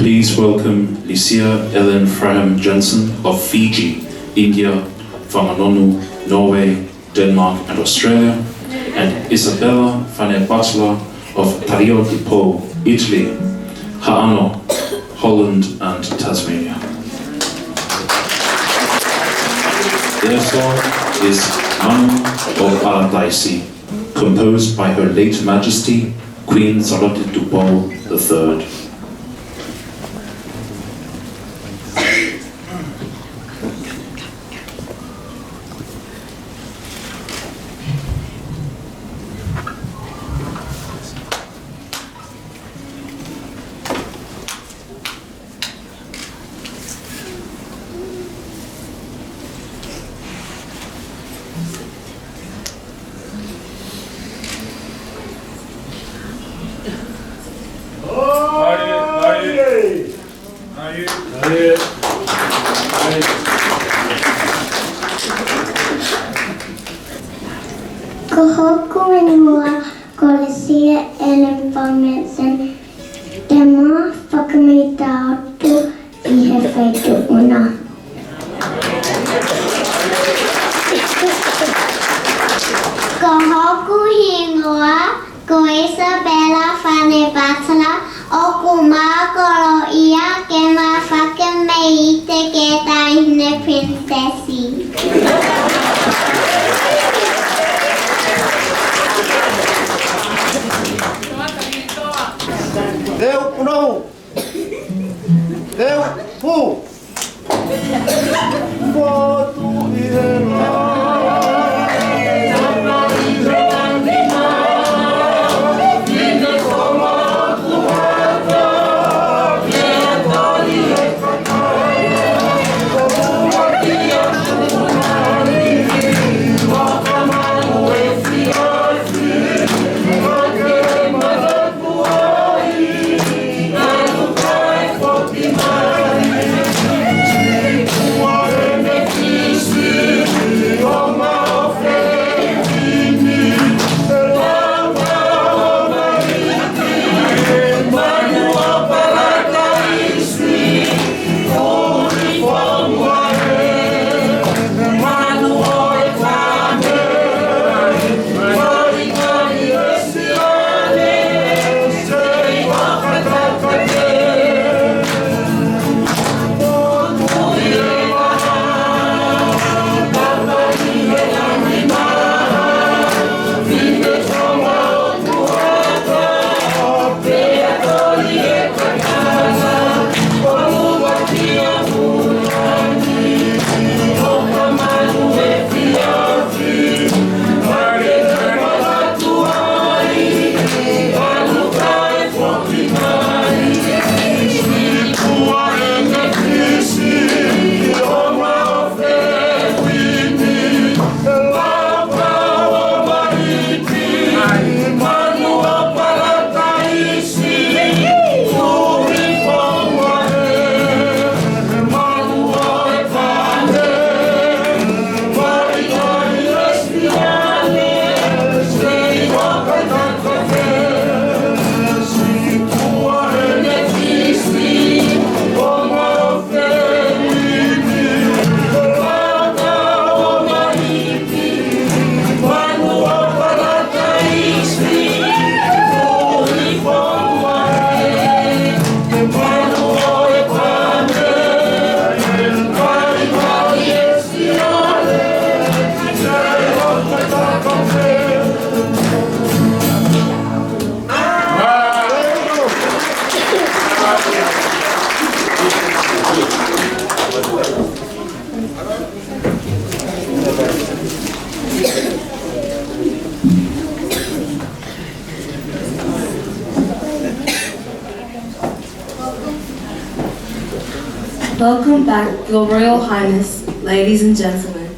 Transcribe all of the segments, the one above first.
Please welcome Lisia Ellen Fraham Jensen of Fiji, India, Whanganonu, Norway, Denmark and Australia, and Isabella Butler of Tupou, Italy, Ha'ano, Holland and Tasmania. Their song is Manu of Palataisi, composed by Her late Majesty, Queen Salote Tupou III. Kohoku inua ko Lisia Ellen Jensen tema whakamitautu I he whaituuna. Kohoku inua ko Isabella Butler o kumākoro ia ke mā whakameite ke taihine princesi. Theo Tuku'aho, Theo Tupou, Motu Welcome back, Your Royal Highness, ladies and gentlemen.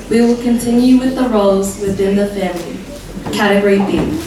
We will continue with the roles within the family. Category B.